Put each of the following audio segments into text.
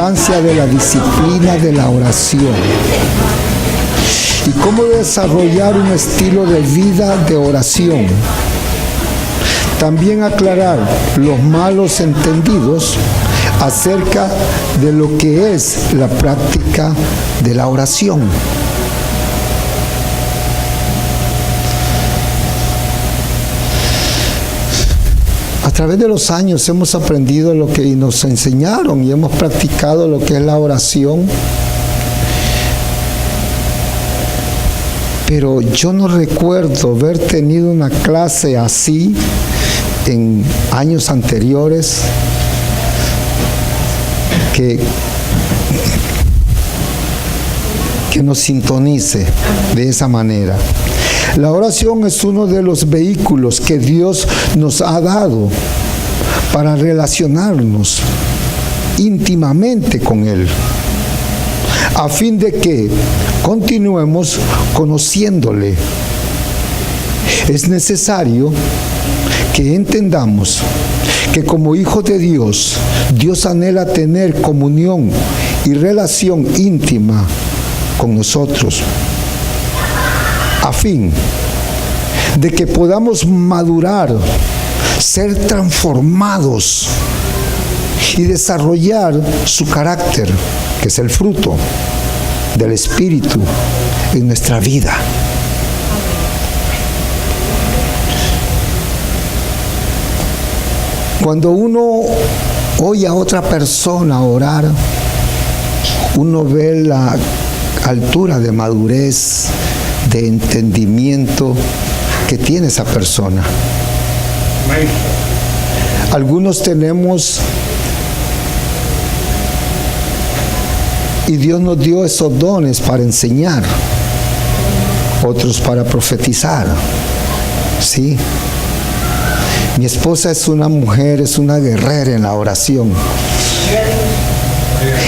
importancia de la disciplina de la oración y cómo desarrollar un estilo de vida de oración. También aclarar los malos entendidos acerca de lo que es la práctica de la oración. A través de los años hemos aprendido lo que nos enseñaron y hemos practicado lo que es la oración. Pero yo no recuerdo haber tenido una clase así en años anteriores que nos sintonice de esa manera. La oración es uno de los vehículos que Dios nos ha dado para relacionarnos íntimamente con Él, a fin de que continuemos conociéndole. Es necesario que entendamos que como hijos de Dios, Dios anhela tener comunión y relación íntima con nosotros, a fin de que podamos madurar, ser transformados y desarrollar su carácter, que es el fruto del Espíritu en nuestra vida. Cuando uno oye a otra persona orar, uno ve la altura de madurez, de entendimiento que tiene esa persona. Algunos tenemos, y Dios nos dio esos dones para enseñar, otros para profetizar, ¿sí? Mi esposa es una mujer, es una guerrera en la oración.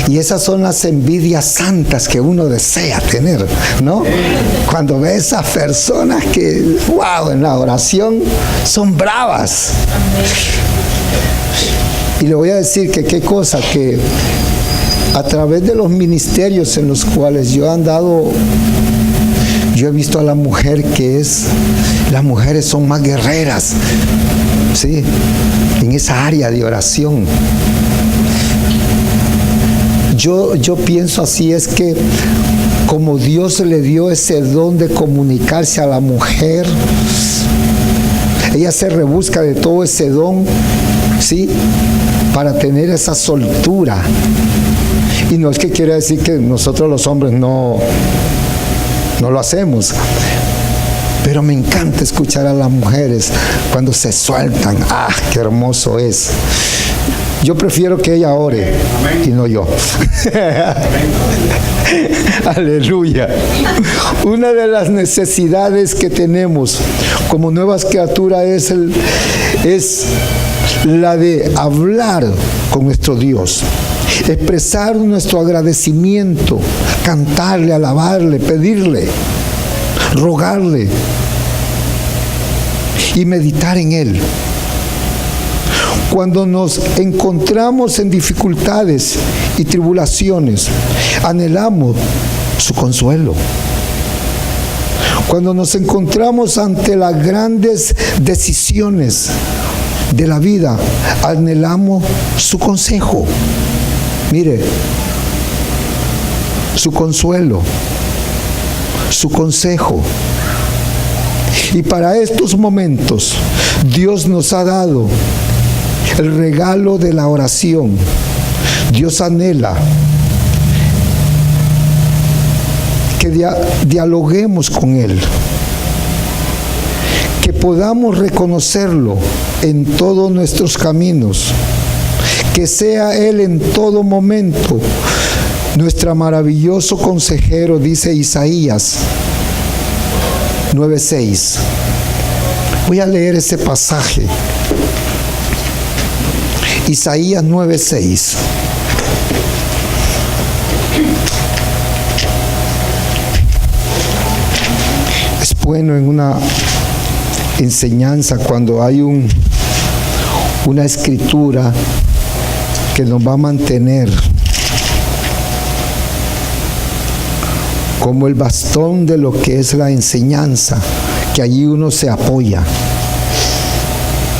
Y esas son las envidias santas que uno desea tener, ¿no? Cuando ve esas personas que, wow, en la oración son bravas. Y le voy a decir que qué cosa, que a través de los ministerios en los cuales yo he andado, yo he visto a la mujer las mujeres son más guerreras, ¿sí? En esa área de oración. Yo pienso así, es que como Dios le dio ese don de comunicarse a la mujer, ella se rebusca de todo ese don, ¿sí? Para tener esa soltura. Y no es que quiera decir que nosotros los hombres no lo hacemos, pero me encanta escuchar a las mujeres cuando se sueltan. ¡Ah, qué hermoso es! Yo prefiero que ella ore y no yo. Aleluya. Una de las necesidades que tenemos como nuevas criaturas es la de hablar con nuestro Dios, expresar nuestro agradecimiento, cantarle, alabarle, pedirle, rogarle y meditar en Él. Cuando nos encontramos en dificultades y tribulaciones, anhelamos su consuelo. Cuando nos encontramos ante las grandes decisiones de la vida, anhelamos su consejo. Mire, su consuelo, su consejo. Y para estos momentos, Dios nos ha dado el regalo de la oración. Dios anhela que dialoguemos con Él, que podamos reconocerlo en todos nuestros caminos, que sea Él en todo momento nuestro maravilloso consejero, dice Isaías 9:6. Voy a leer ese pasaje. Isaías 9:6. Es bueno en una enseñanza cuando hay una escritura que nos va a mantener como el bastón de lo que es la enseñanza, que allí uno se apoya.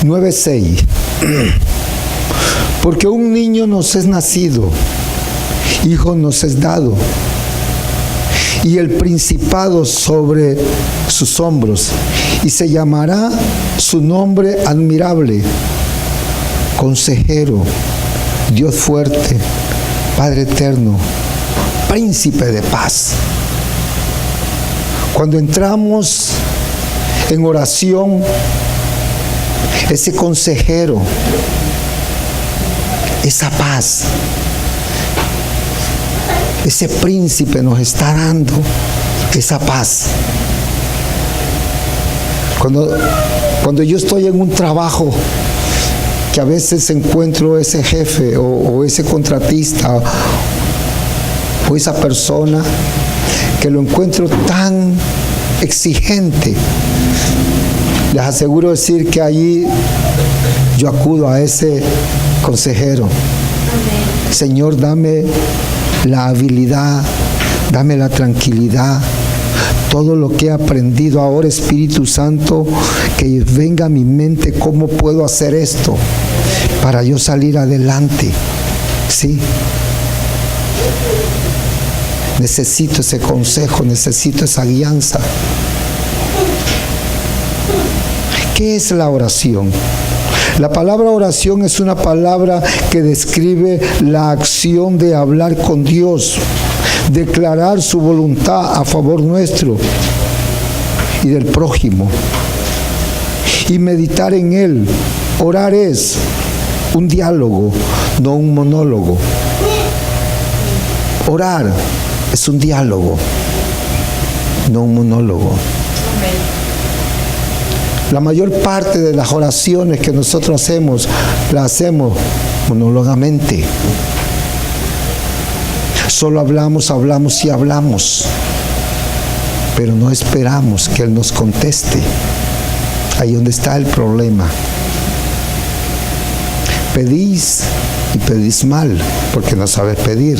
9:6. Porque un niño nos es nacido, hijo nos es dado, y el principado sobre sus hombros, y se llamará su nombre admirable, consejero, Dios fuerte, Padre eterno, príncipe de paz. Cuando entramos en oración, ese consejero, esa paz, ese príncipe nos está dando esa paz. Cuando yo estoy en un trabajo, que a veces encuentro ese jefe o ese contratista o esa persona que lo encuentro tan exigente, les aseguro decir que allí yo acudo a ese consejero. Amén. Señor, dame la habilidad, dame la tranquilidad, todo lo que he aprendido ahora, Espíritu Santo, que venga a mi mente cómo puedo hacer esto para yo salir adelante. ¿Sí? Necesito ese consejo, necesito esa guianza. ¿Qué es la oración? La palabra oración es una palabra que describe la acción de hablar con Dios, declarar su voluntad a favor nuestro y del prójimo, y meditar en él. Orar es un diálogo, no un monólogo. Orar es un diálogo, no un monólogo. La mayor parte de las oraciones que nosotros hacemos, las hacemos monólogamente. Solo hablamos y hablamos, pero no esperamos que Él nos conteste. Ahí donde está el problema. Pedís y pedís mal, porque no sabes pedir.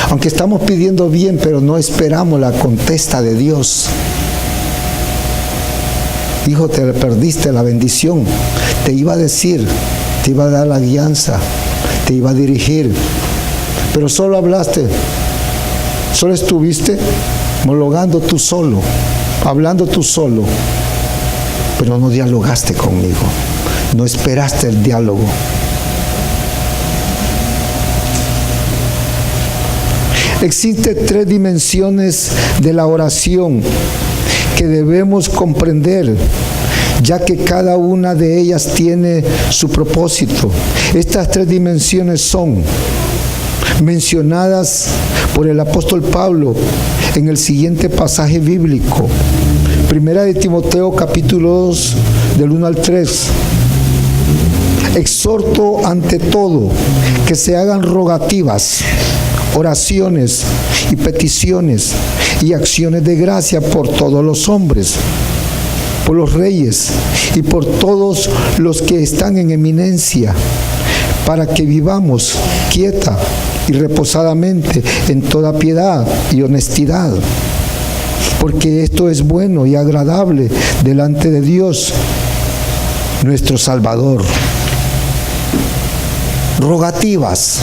Aunque estamos pidiendo bien, pero no esperamos la contesta de Dios. Hijo, te perdiste la bendición. Te iba a decir, te iba a dar la guianza, te iba a dirigir, pero solo hablaste, solo estuviste monologando tú solo, hablando tú solo, pero no dialogaste conmigo, no esperaste el diálogo. Existen 3 dimensiones de la oración que debemos comprender, ya que cada una de ellas tiene su propósito. Estas 3 dimensiones son mencionadas por el apóstol Pablo en el siguiente pasaje bíblico. Primera de Timoteo, capítulo 2, del 1 al 3. Exhorto ante todo que se hagan rogativas, oraciones y peticiones y acciones de gracia por todos los hombres, por los reyes y por todos los que están en eminencia, para que vivamos quieta y reposadamente en toda piedad y honestidad, porque esto es bueno y agradable delante de Dios, nuestro Salvador. Rogativas.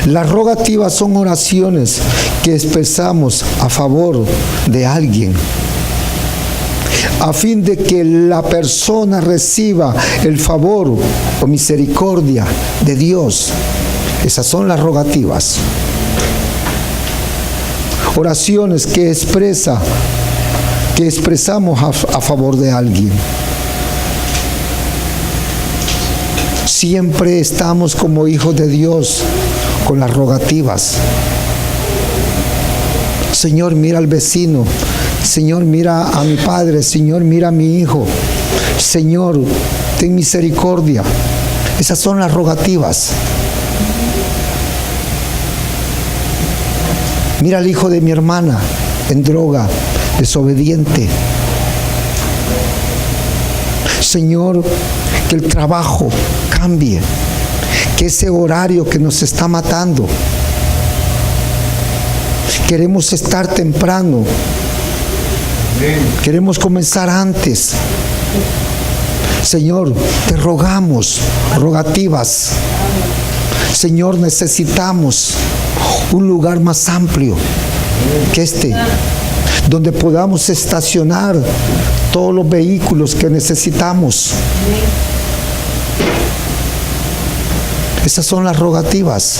Las rogativas son oraciones que expresamos a favor de alguien, a fin de que la persona reciba el favor o misericordia de Dios. Esas son las rogativas. Oraciones que expresamos a favor de alguien. Siempre estamos como hijos de Dios con las rogativas. Señor, mira al vecino. Señor, mira a mi padre. Señor, mira a mi hijo. Señor, ten misericordia. Esas son las rogativas. Mira al hijo de mi hermana en droga, desobediente. Señor, que el trabajo cambie, que ese horario que nos está matando. Queremos estar temprano. Queremos comenzar antes. Señor, te rogamos, rogativas. Señor, necesitamos un lugar más amplio que este, donde podamos estacionar todos los vehículos que necesitamos. Esas son las rogativas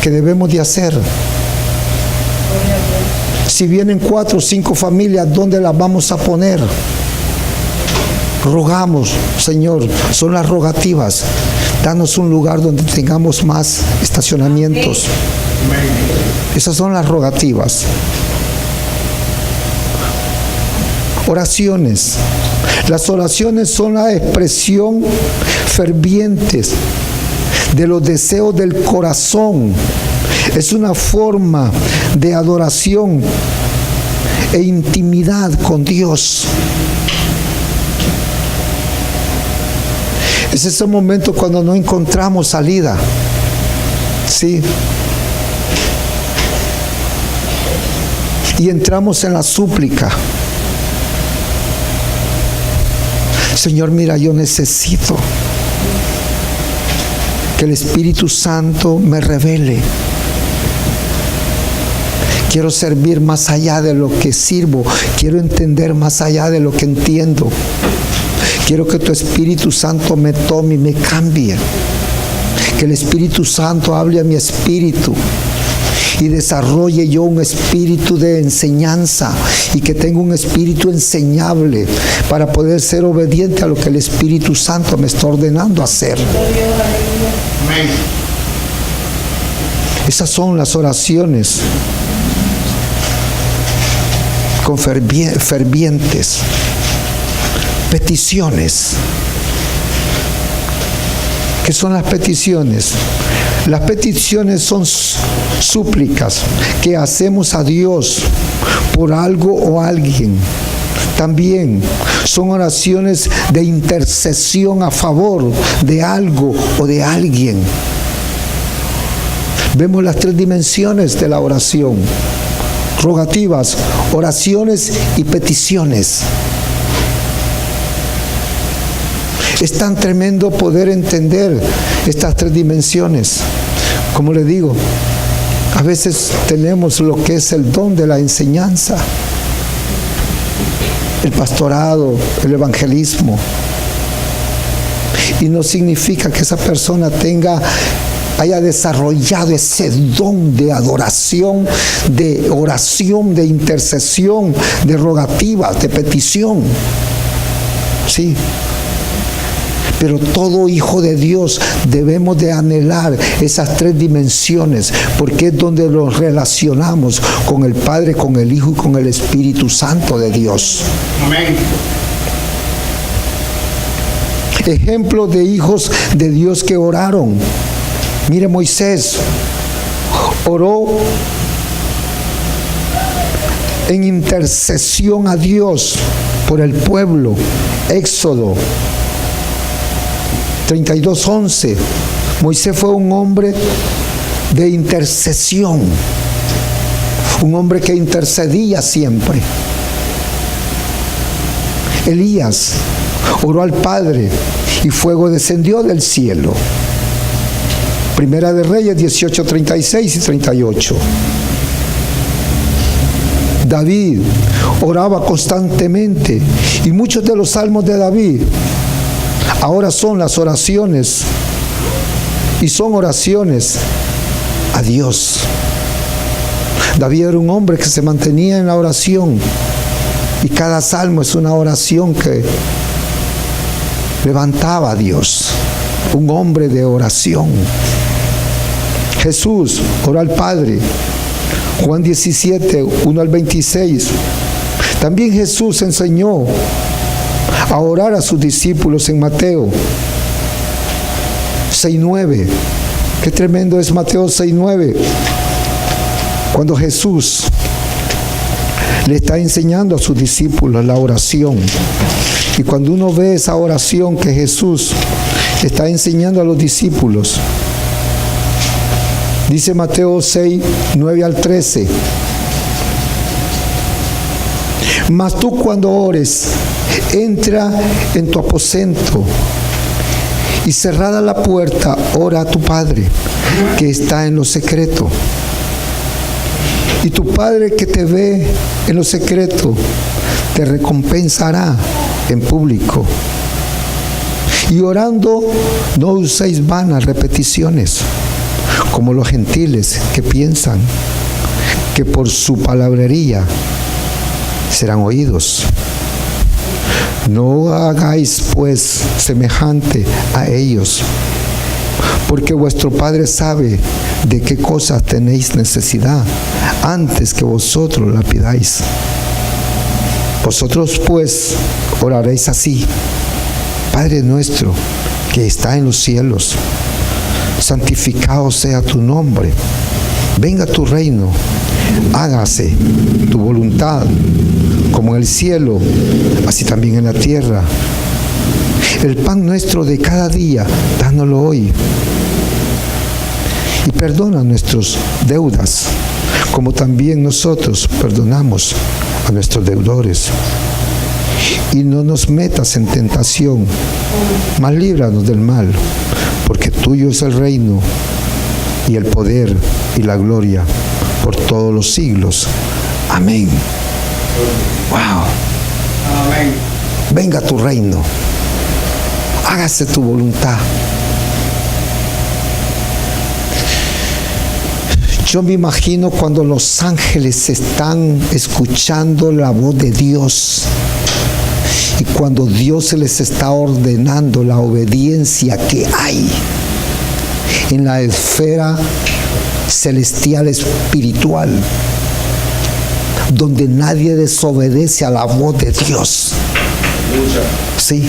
que debemos de hacer. Si vienen 4 o 5 familias, ¿dónde las vamos a poner? Rogamos, Señor, son las rogativas. Danos un lugar donde tengamos más estacionamientos. Esas son las rogativas. Oraciones. Las oraciones son la expresión fervientes de los deseos del corazón. Es una forma de adoración e intimidad con Dios. Es ese momento cuando no encontramos salida. Sí. Y entramos en la súplica. Señor, mira, yo necesito que el Espíritu Santo me revele. Quiero servir más allá de lo que sirvo. Quiero entender más allá de lo que entiendo. Quiero que tu Espíritu Santo me tome y me cambie. Que el Espíritu Santo hable a mi espíritu y desarrolle yo un espíritu de enseñanza y que tenga un espíritu enseñable para poder ser obediente a lo que el Espíritu Santo me está ordenando hacer. Esas son las oraciones con fervientes peticiones. ¿Qué son las peticiones? Las peticiones son súplicas que hacemos a Dios por algo o alguien. También son oraciones de intercesión a favor de algo o de alguien. Vemos las 3 dimensiones de la oración: rogativas, oraciones y peticiones. Es tan tremendo poder entender estas 3 dimensiones. Como le digo, a veces tenemos lo que es el don de la enseñanza, el pastorado, el evangelismo. Y no significa que esa persona haya desarrollado ese don de adoración, de oración, de intercesión, de rogativa, de petición. Sí. Pero todo hijo de Dios debemos de anhelar esas 3 dimensiones, porque es donde nos relacionamos con el Padre, con el Hijo y con el Espíritu Santo de Dios. Amén. Ejemplo de hijos de Dios que oraron. Mire, Moisés oró en intercesión a Dios por el pueblo. Éxodo 32:11. Moisés fue un hombre de intercesión, un hombre que intercedía siempre. Elías oró al Padre y fuego descendió del cielo. Primera de Reyes 18:36 y 38. David oraba constantemente y muchos de los salmos de David ahora son las oraciones, y son oraciones a Dios. David era un hombre que se mantenía en la oración, y cada salmo es una oración que levantaba a Dios. Un hombre de oración. Jesús oró al Padre. Juan 17, 1 al 26. También Jesús enseñó a orar a sus discípulos en Mateo 6:9. Qué tremendo es Mateo 6:9, cuando Jesús le está enseñando a sus discípulos la oración. Y cuando uno ve esa oración que Jesús está enseñando a los discípulos, Dice Mateo 6, 9 al 13. Mas tú cuando ores, entra en tu aposento y cerrada la puerta, ora a tu Padre que está en lo secreto. Y tu Padre que te ve en lo secreto, te recompensará en público. Y orando, no uséis vanas repeticiones, como los gentiles que piensan que por su palabrería serán oídos. No hagáis pues semejante a ellos, porque vuestro Padre sabe de qué cosas tenéis necesidad antes que vosotros la pidáis. Vosotros pues oraréis así: Padre nuestro que está en los cielos, santificado sea tu nombre, venga tu reino, hágase tu voluntad, como en el cielo, así también en la tierra. El pan nuestro de cada día, dánoslo hoy. Y perdona nuestras deudas, como también nosotros perdonamos a nuestros deudores. Y no nos metas en tentación, mas líbranos del mal, porque tuyo es el reino, y el poder, y la gloria, por todos los siglos. Amén. Wow. Amén. Venga tu reino. Hágase tu voluntad. Yo me imagino cuando los ángeles están escuchando la voz de Dios y cuando Dios se les está ordenando la obediencia que hay en la esfera celestial espiritual, donde nadie desobedece a la voz de Dios. Sí.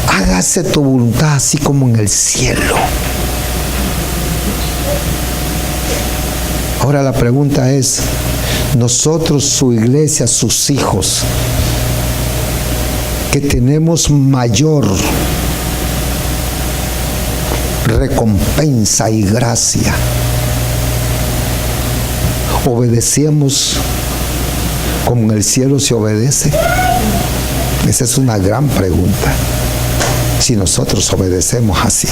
Hágase tu voluntad así como en el cielo. Ahora la pregunta es, nosotros, su iglesia, sus hijos, que tenemos mayor recompensa y gracia, ¿obedecemos como en el cielo se obedece? Esa es una gran pregunta. Si nosotros obedecemos así.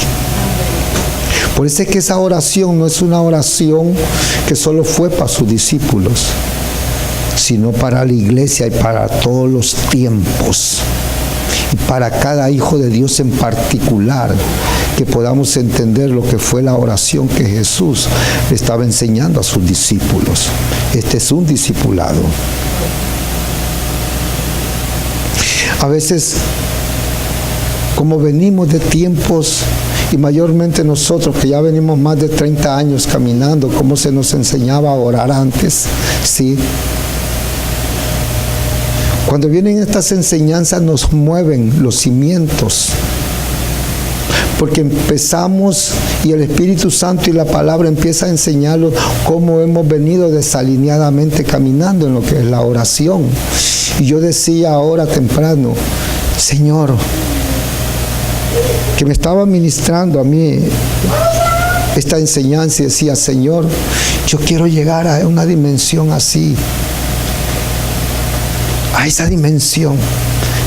Por eso es que esa oración no es una oración que solo fue para sus discípulos, sino para la iglesia y para todos los tiempos. Y para cada hijo de Dios en particular, que podamos entender lo que fue la oración que Jesús le estaba enseñando a sus discípulos. Este es un discipulado. A veces, como venimos de tiempos, y mayormente nosotros que ya venimos más de 30 años caminando, como se nos enseñaba a orar antes, ¿sí? Cuando vienen estas enseñanzas nos mueven los cimientos, porque empezamos y el Espíritu Santo y la palabra empieza a enseñarnos cómo hemos venido desalineadamente caminando en lo que es la oración. Y yo decía ahora temprano, Señor, que me estaba ministrando a mí esta enseñanza, y decía, Señor, yo quiero llegar a una dimensión así, a esa dimensión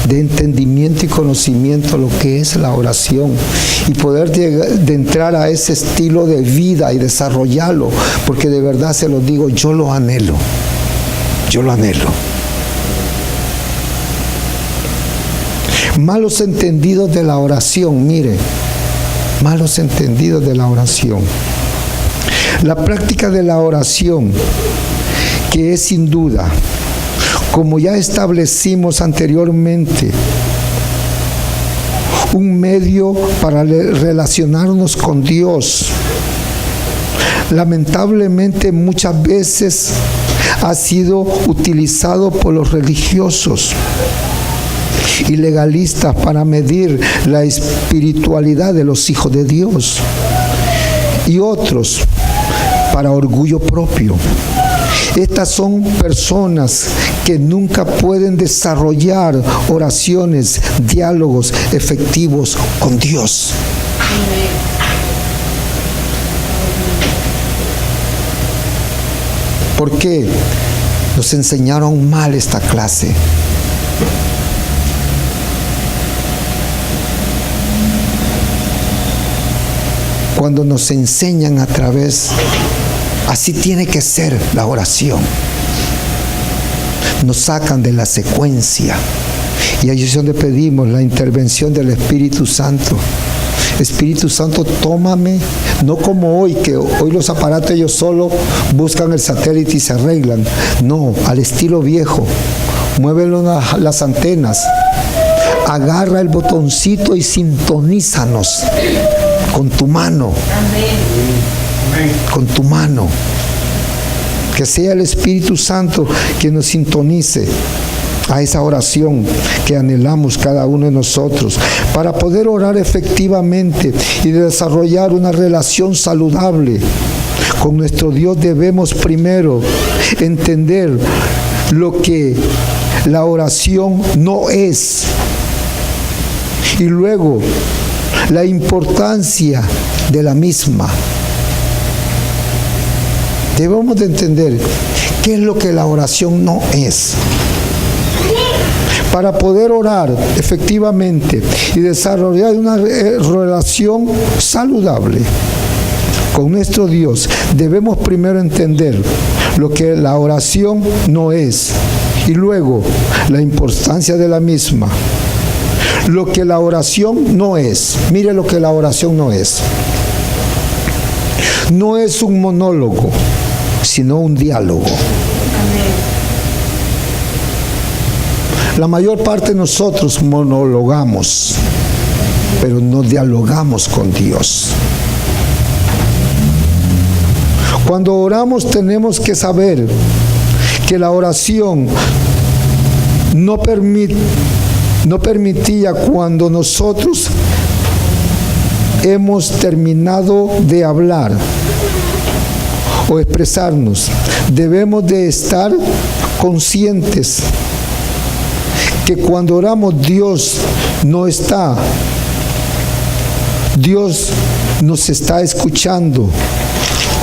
de entendimiento y conocimiento lo que es la oración, y poder de entrar a ese estilo de vida y desarrollarlo, porque de verdad se lo digo, yo lo anhelo. Malos entendidos de la oración, mire, malos entendidos de la oración. La práctica de la oración, que es sin duda, como ya establecimos anteriormente, un medio para relacionarnos con Dios, lamentablemente muchas veces ha sido utilizado por los religiosos y legalistas para medir la espiritualidad de los hijos de Dios, y otros para orgullo propio. Estas son personas que nunca pueden desarrollar oraciones, diálogos efectivos con Dios. ¿Por qué? Nos enseñaron mal esta clase. Cuando nos enseñan a través, así tiene que ser la oración. Nos sacan de la secuencia. Y ahí es donde pedimos la intervención del Espíritu Santo. Espíritu Santo, tómame, no como hoy, que hoy los aparatos ellos solo buscan el satélite y se arreglan. No, al estilo viejo. Muévelo las antenas. Agarra el botoncito y sintonízanos con tu mano. Con tu mano. Que sea el Espíritu Santo quien nos sintonice a esa oración que anhelamos cada uno de nosotros, para poder orar efectivamente y desarrollar una relación saludable con nuestro Dios. Debemos primero entender lo que la oración no es, y luego la importancia de la misma. Debemos de entender qué es lo que la oración no es, para poder orar efectivamente y desarrollar una relación saludable con nuestro Dios. Debemos primero entender lo que la oración no es y luego la importancia de la misma. Lo que la oración no es. Mire lo que la oración no es. No es un monólogo, sino un diálogo. La mayor parte de nosotros monologamos, pero no dialogamos con Dios. Cuando oramos tenemos que saber que la oración no permitía cuando nosotros hemos terminado de hablar o expresarnos. Debemos de estar conscientes que cuando oramos Dios no está. Dios nos está escuchando,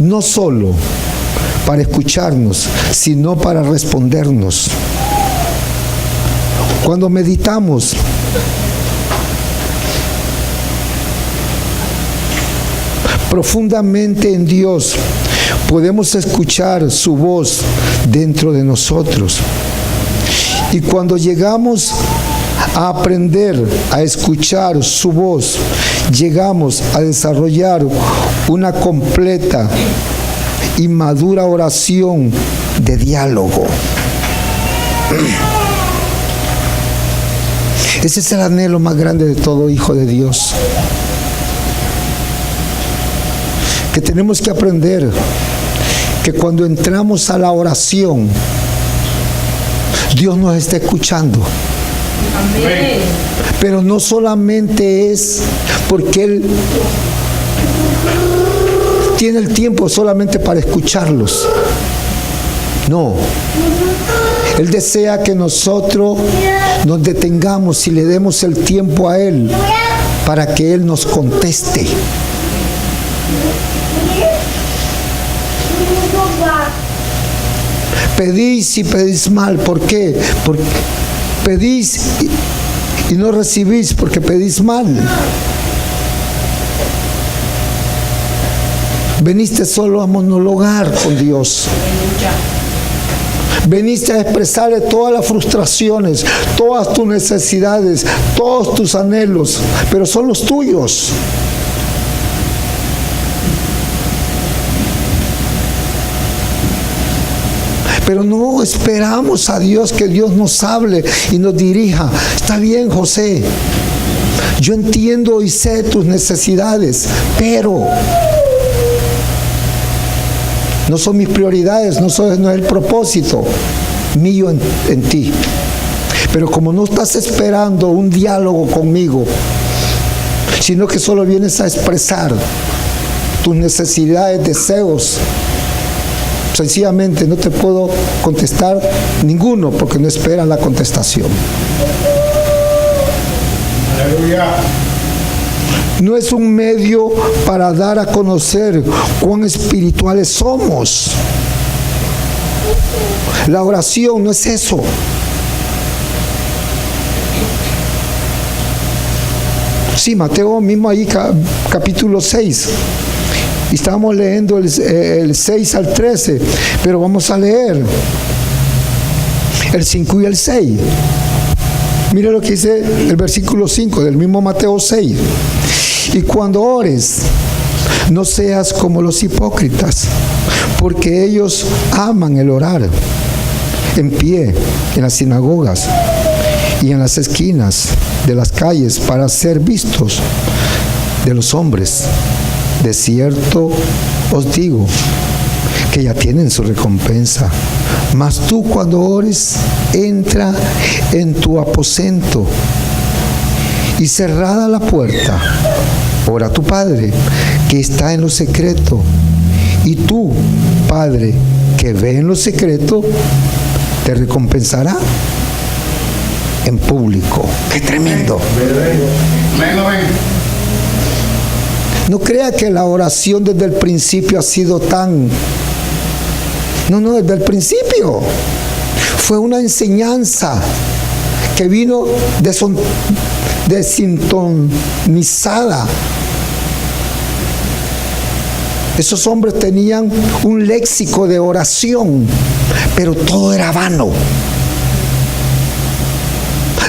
no solo para escucharnos, sino para respondernos. Cuando meditamos, profundamente en Dios, podemos escuchar su voz dentro de nosotros. Y cuando llegamos a aprender a escuchar su voz, llegamos a desarrollar una completa y madura oración de diálogo. Ese es el anhelo más grande de todo hijo de Dios. Que tenemos que aprender que cuando entramos a la oración, Dios nos está escuchando. Amén. Pero no solamente es porque Él tiene el tiempo solamente para escucharlos. No. Él desea que nosotros nos detengamos y le demos el tiempo a Él para que Él nos conteste. Pedís y pedís mal. ¿Por qué? Porque pedís y no recibís porque pedís mal. Veniste solo a monologar con Dios. Veniste a expresarle todas las frustraciones, todas tus necesidades, todos tus anhelos, pero son los tuyos. Pero no esperamos a Dios que Dios nos hable y nos dirija. Está bien, José, yo entiendo y sé tus necesidades, pero no son mis prioridades, no es el propósito mío en ti. Pero como no estás esperando un diálogo conmigo, sino que solo vienes a expresar tus necesidades, deseos, sencillamente no te puedo contestar ninguno porque no esperan la contestación. Aleluya. no es un medio para dar a conocer cuán espirituales somos. La oración no es eso. Sí, Mateo mismo ahí, capítulo 6. Y estábamos leyendo el 6 al 13, pero vamos a leer el 5 y el 6. Mira lo que dice el versículo 5 del mismo Mateo 6. Y cuando ores, no seas como los hipócritas, porque ellos aman el orar en pie en las sinagogas y en las esquinas de las calles para ser vistos de los hombres. De cierto os digo que ya tienen su recompensa. Mas tú, cuando ores, entra en tu aposento y cerrada la puerta, ora a tu Padre que está en lo secreto, y tú, Padre que ve en lo secreto, te recompensará en público. ¡Qué tremendo! No crea que la oración desde el principio ha sido tan... No, desde el principio fue una enseñanza que vino desintonizada. Esos hombres tenían un léxico de oración, pero todo era vano.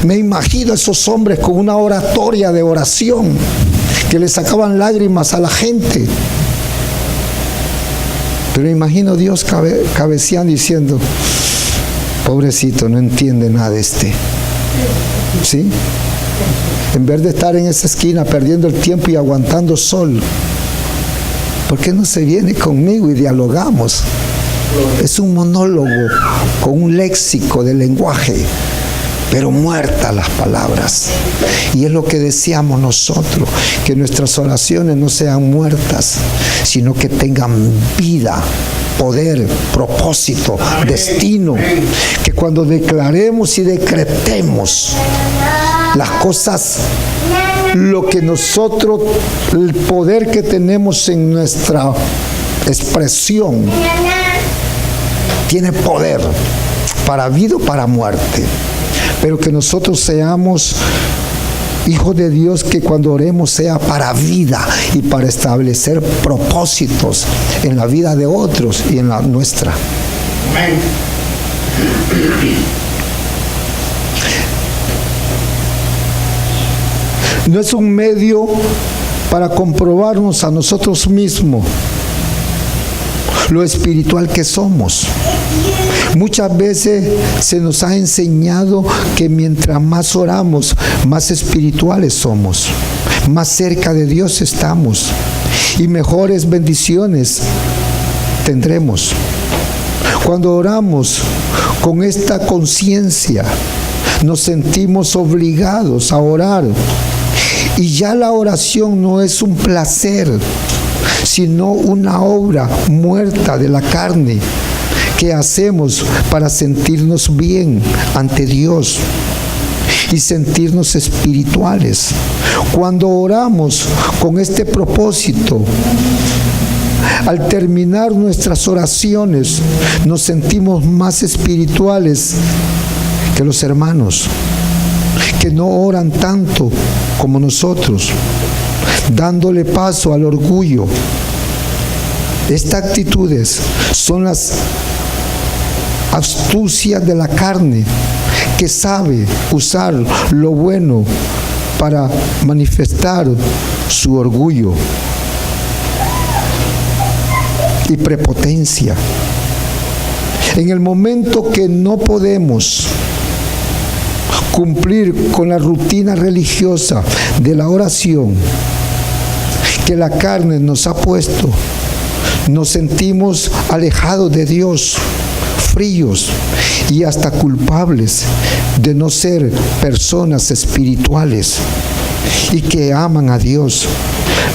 Me imagino a esos hombres con una oratoria de oración que le sacaban lágrimas a la gente. Pero imagino a Dios cabeceando diciendo, pobrecito, no entiende nada de este. ¿Sí? En vez de estar en esa esquina perdiendo el tiempo y aguantando sol, ¿por qué no se viene conmigo y dialogamos? Es un monólogo con un léxico de lenguaje, pero muertas las palabras. Y es lo que deseamos nosotros, que nuestras oraciones no sean muertas, sino que tengan vida, poder, propósito, destino. Que cuando declaremos y decretemos las cosas, lo que nosotros, el poder que tenemos en nuestra expresión, tiene poder para vida o para muerte. Pero que nosotros seamos hijos de Dios, que cuando oremos sea para vida y para establecer propósitos en la vida de otros y en la nuestra. Amén. No es un medio para comprobarnos a nosotros mismos lo espiritual que somos. Muchas veces se nos ha enseñado que mientras más oramos, más espirituales somos, más cerca de Dios estamos y mejores bendiciones tendremos. Cuando oramos con esta conciencia, nos sentimos obligados a orar, y ya la oración no es un placer, sino una obra muerta de la carne que hacemos para sentirnos bien ante Dios y sentirnos espirituales. Cuando oramos con este propósito, al terminar nuestras oraciones, nos sentimos más espirituales que los hermanos que no oran tanto como nosotros, dándole paso al orgullo. Estas actitudes son las astucias de la carne, que sabe usar lo bueno para manifestar su orgullo y prepotencia. En el momento que no podemos cumplir con la rutina religiosa de la oración que la carne nos ha puesto, nos sentimos alejados de Dios, fríos y hasta culpables de no ser personas espirituales y que aman a Dios.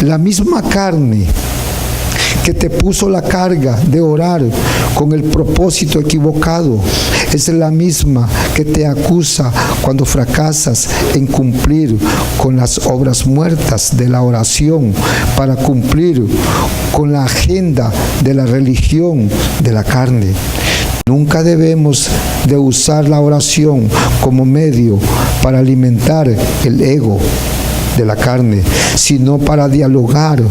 La misma carne que te puso la carga de orar con el propósito equivocado es la misma que te acusa cuando fracasas en cumplir con las obras muertas de la oración para cumplir con la agenda de la religión de la carne. Nunca debemos de usar la oración como medio para alimentar el ego de la carne, sino para dialogar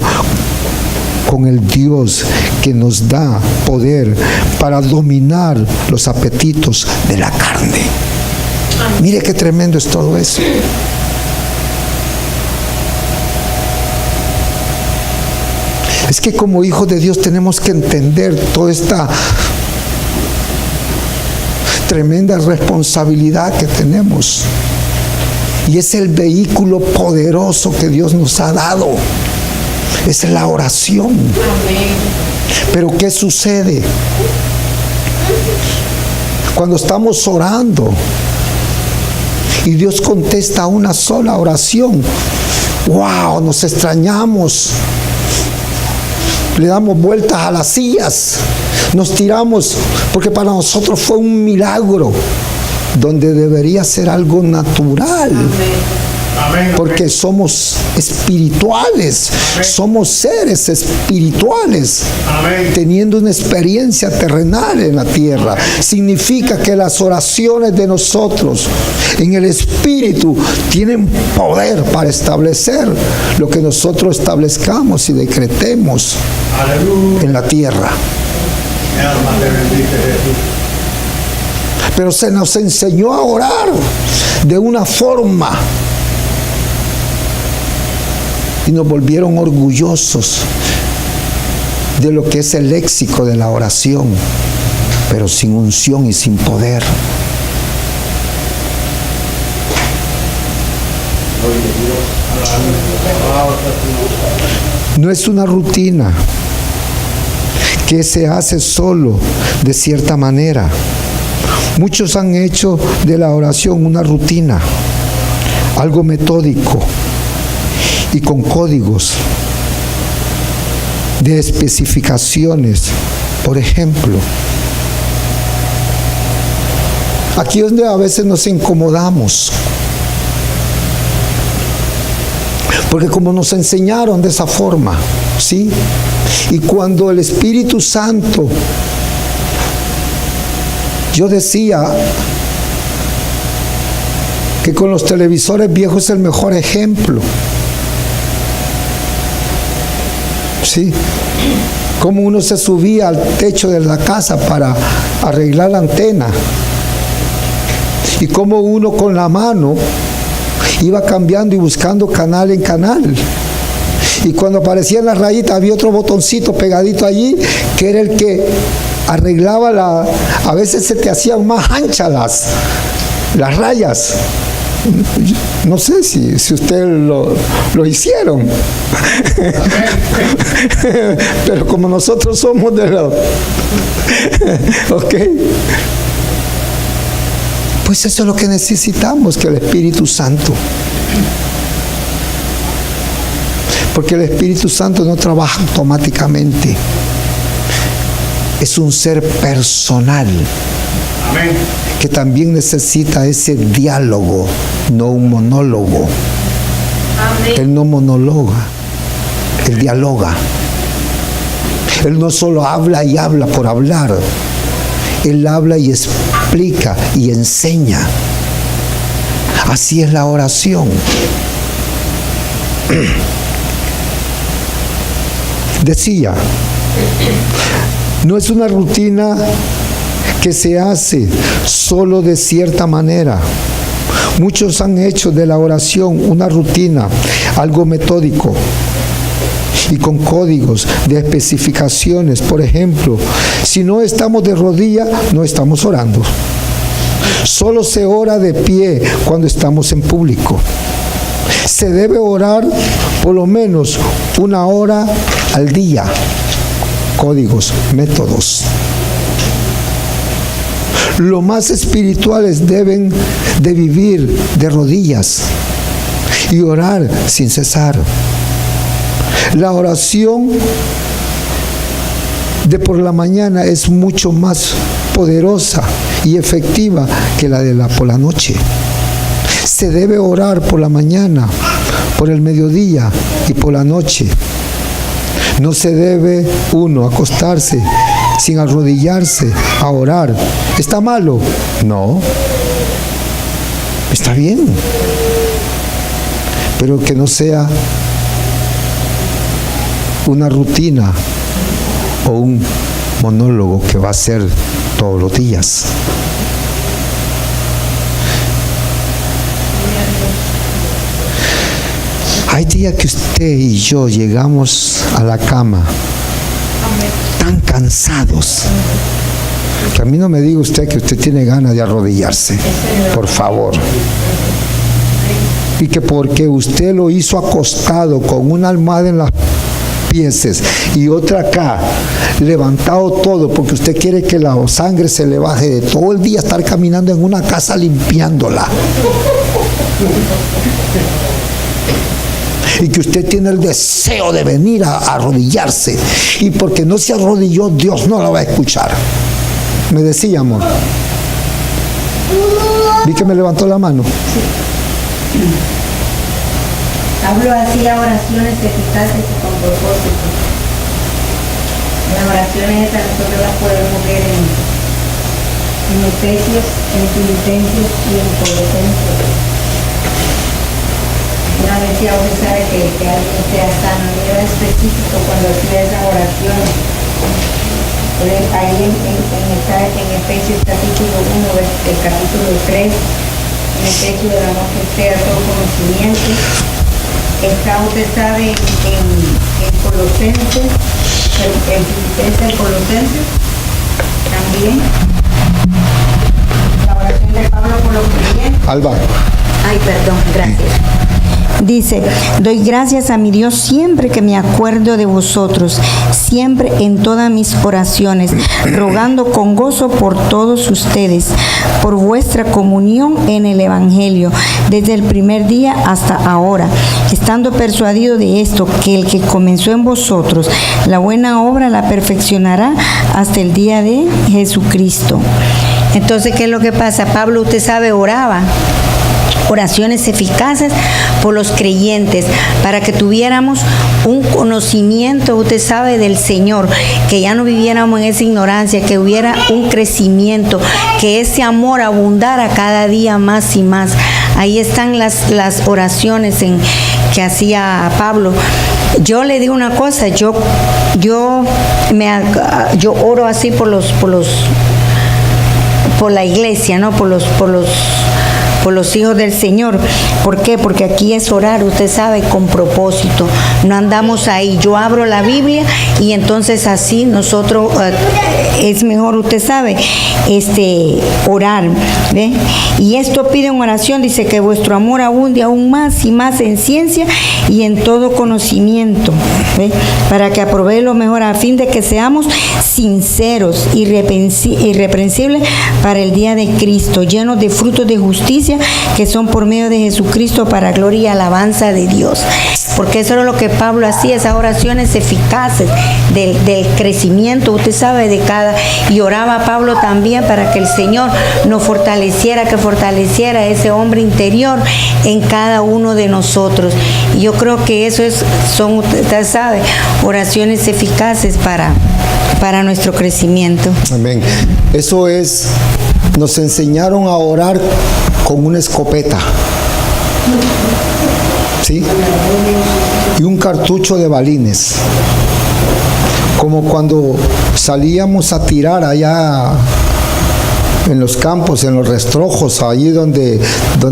con el Dios que nos da poder para dominar los apetitos de la carne. Mire qué tremendo es todo eso. Es que como hijos de Dios tenemos que entender toda esta tremenda responsabilidad que tenemos. Y es el vehículo poderoso que Dios nos ha dado. Es la oración. Amén. Pero ¿qué sucede? Cuando estamos orando y Dios contesta una sola oración, ¡wow! Nos extrañamos. Le damos vueltas a las sillas. Nos tiramos, porque para nosotros fue un milagro, donde debería ser algo natural. Amén. Porque somos espirituales. Amén. Somos seres espirituales. Amén. Teniendo una experiencia terrenal en la tierra. Significa que las oraciones de nosotros en el espíritu tienen poder para establecer lo que nosotros establezcamos y decretemos. Aleluya. En la tierra. Pero se nos enseñó a orar de una forma y nos volvieron orgullosos de lo que es el léxico de la oración, pero sin unción y sin poder. No es una rutina que se hace solo de cierta manera. Muchos han hecho de la oración una rutina, algo metódico y con códigos de especificaciones. Por ejemplo, aquí es donde a veces nos incomodamos, porque como nos enseñaron de esa forma, ¿sí? Y cuando el Espíritu Santo, yo decía que con los televisores viejos es el mejor ejemplo. ¿Sí? Como uno se subía al techo de la casa para arreglar la antena. Y como uno con la mano iba cambiando y buscando canal en canal. Y cuando aparecían las rayitas había otro botoncito pegadito allí que era el que arreglaba a veces se te hacían más anchas las rayas. No sé si ustedes lo hicieron. Pero como nosotros somos de los ok, pues eso es lo que necesitamos, que el Espíritu Santo, porque el Espíritu Santo no trabaja automáticamente, es un ser personal. Amén. Que también necesita ese diálogo, no un monólogo. Amén. Él no monologa, él dialoga. Él no solo habla y habla por hablar, él habla y explica y enseña. Así es la oración. Decía, no es una rutina que se hace solo de cierta manera. Muchos han hecho de la oración una rutina, algo metódico y con códigos de especificaciones. Por ejemplo, si no estamos de rodillas, no estamos orando. Solo se ora de pie cuando estamos en público. Se debe orar por lo menos 1 hora al día. Códigos, métodos. Los más espirituales deben de vivir de rodillas y orar sin cesar. La oración de por la mañana es mucho más poderosa y efectiva que la de por la noche. Se debe orar por la mañana, por el mediodía y por la noche. No se debe uno acostarse sin arrodillarse a orar. ¿Está malo? No. Está bien. Pero que no sea una rutina o un monólogo que va a ser todos los días. Hay días que usted y yo llegamos a la cama tan cansados que a mí no me diga usted que usted tiene ganas de arrodillarse, por favor. Y que porque usted lo hizo acostado con una almohada en las pies y otra acá, levantado todo, porque usted quiere que la sangre se le baje de todo el día estar caminando en una casa limpiándola. Y que usted tiene el deseo de venir a arrodillarse, y porque no se arrodilló, Dios no la va a escuchar. Me decía, amor. Vi que me levantó la mano. Pablo hacía oraciones eficaces y con propósito. Las oraciones esas nosotros las podemos ver en Efesios, en Filipenses y en Colosenses. Una vez ya usted sabe que alguien sea sano, era específico cuando hacía esas oraciones. Ahí en Efesios capítulo 1, el capítulo 3, en Efesios del amor que sea todo conocimiento. Está, usted sabe, en Colosenses, en Filipenses, en Colosenses, también. La oración de Pablo por los creyentes. Alba. Ay, perdón, gracias. Dice, doy gracias a mi Dios siempre que me acuerdo de vosotros, siempre en todas mis oraciones, rogando con gozo por todos ustedes, por vuestra comunión en el Evangelio, desde el primer día hasta ahora, estando persuadido de esto, que el que comenzó en vosotros la buena obra la perfeccionará hasta el día de Jesucristo. Entonces, ¿qué es lo que pasa? Pablo, usted sabe, oraba oraciones eficaces por los creyentes, para que tuviéramos un conocimiento, usted sabe, del Señor, que ya no viviéramos en esa ignorancia, que hubiera un crecimiento, que ese amor abundara cada día más y más. Ahí están las oraciones que hacía Pablo. Yo le digo una cosa, yo oro así por la iglesia, ¿no? Por los hijos del Señor. ¿Por qué? Porque aquí es orar, usted sabe, con propósito. No andamos ahí. Yo abro la Biblia y entonces así nosotros es mejor, usted sabe, orar. ¿Ve? Y esto pide en oración, dice que vuestro amor abunde aún más y más en ciencia y en todo conocimiento, ¿ve? Para que aprobéis lo mejor, a fin de que seamos sinceros, irreprensibles para el día de Cristo, llenos de frutos de justicia que son por medio de Jesucristo, para gloria y alabanza de Dios. Porque eso era lo que Pablo hacía, esas oraciones eficaces del crecimiento, usted sabe, de cada, y oraba Pablo también para que el Señor nos fortaleciera, que fortaleciera ese hombre interior en cada uno de nosotros. Y yo creo que eso son, usted sabe, oraciones eficaces para nuestro crecimiento. Amén. Eso es, nos enseñaron a orar con una escopeta, ¿sí? Y un cartucho de balines, como cuando salíamos a tirar allá en los campos, en los rastrojos, allí donde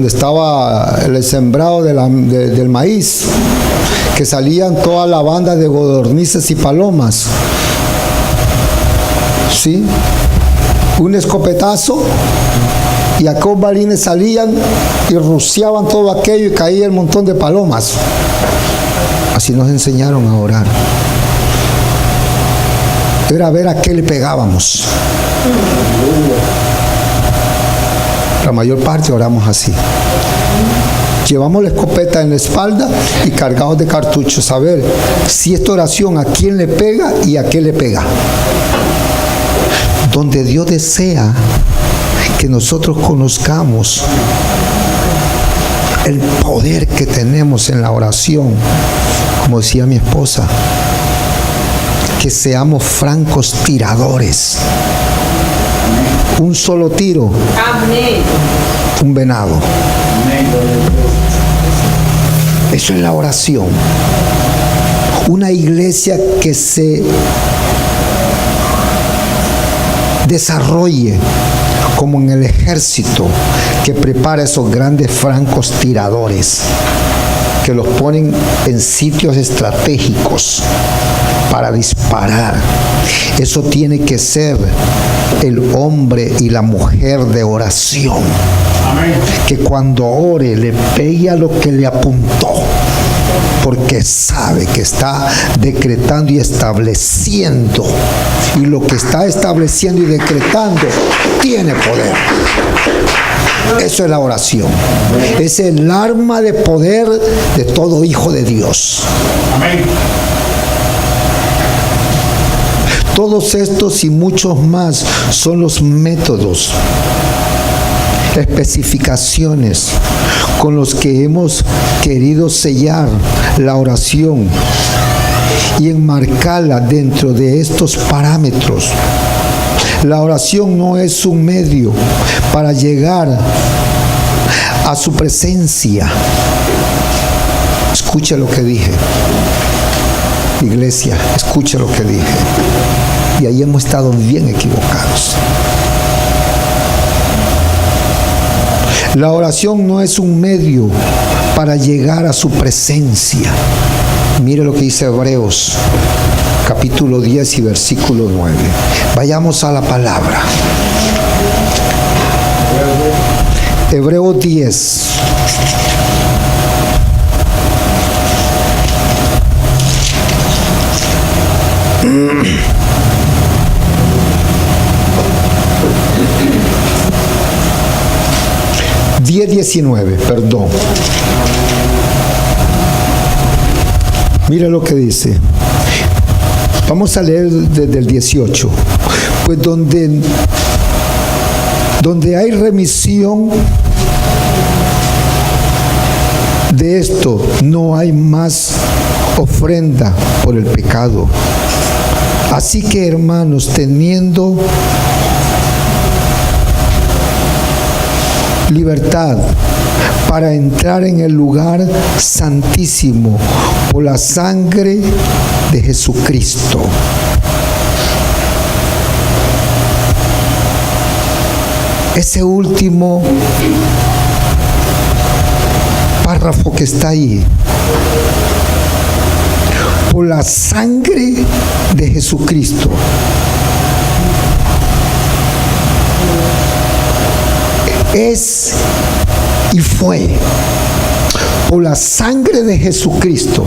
estaba el sembrado del maíz, que salían toda la banda de codornices y palomas, ¿sí? Un escopetazo y aquellos balines salían y rociaban todo aquello y caía el montón de palomas. Así nos enseñaron a orar. Era ver a qué le pegábamos. La mayor parte oramos así. Llevamos la escopeta en la espalda y cargados de cartuchos. A ver si esta oración a quién le pega y a qué le pega. Donde Dios desea que nosotros conozcamos el poder que tenemos en la oración, como decía mi esposa, que seamos francos tiradores. Un solo tiro, un venado. Eso es la oración. Una iglesia que se desarrolle como en el ejército, que prepara esos grandes francos tiradores, que los ponen en sitios estratégicos para disparar. Eso tiene que ser el hombre y la mujer de oración. Amén. Que cuando ore le pegue a lo que le apuntó, porque sabe que está decretando y estableciendo, y lo que está estableciendo y decretando tiene poder. Eso es la oración. Es el arma de poder de todo hijo de Dios. Amén. Todos estos y muchos más son los métodos, especificaciones con los que hemos querido sellar la oración y enmarcarla dentro de estos parámetros. La oración no es un medio para llegar a su presencia. Escucha lo que dije. Iglesia, escucha lo que dije. Y ahí hemos estado bien equivocados. La oración no es un medio para llegar a su presencia. Mire lo que dice Hebreos, capítulo 10 y versículo 9. Vayamos a la palabra. Hebreos 10. Perdón. Mira lo que dice. Vamos a leer desde el 18. Pues donde hay remisión de esto, no hay más ofrenda por el pecado. Así que, hermanos, teniendo libertad para entrar en el lugar santísimo por la sangre de Jesucristo. Ese último párrafo que está ahí, por la sangre de Jesucristo. Es y fue por la sangre de Jesucristo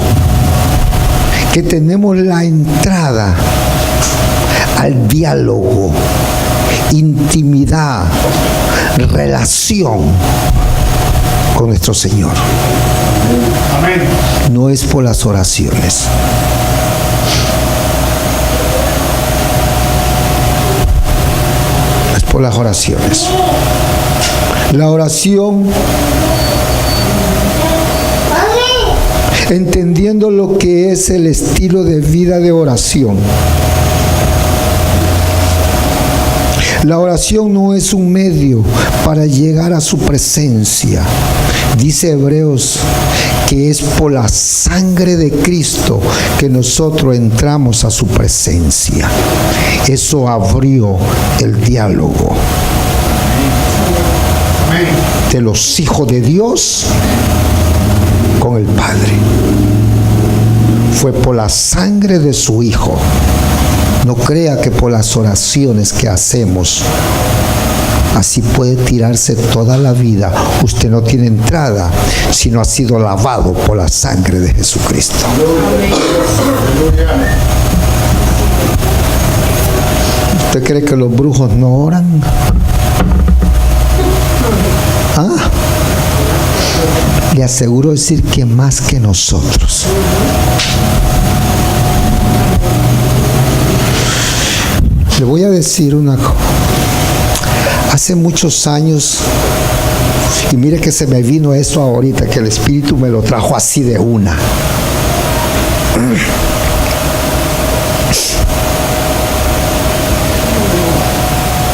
que tenemos la entrada al diálogo, intimidad, relación con nuestro Señor. Amén. No es por las oraciones. Es por las oraciones. La oración, entendiendo lo que es el estilo de vida de oración. La oración no es un medio para llegar a su presencia. Dice Hebreos que es por la sangre de Cristo que nosotros entramos a su presencia. Eso abrió el diálogo de los hijos de Dios con el Padre. Fue por la sangre de su Hijo. No crea que por las oraciones que hacemos, así puede tirarse toda la vida. Usted no tiene entrada si no ha sido lavado por la sangre de Jesucristo. ¿Usted cree que los brujos no oran? ¿Ah? le aseguro decir que más que nosotros. Le voy a decir una cosa. Hace muchos años, y mire que se me vino eso ahorita, que el Espíritu me lo trajo así de una.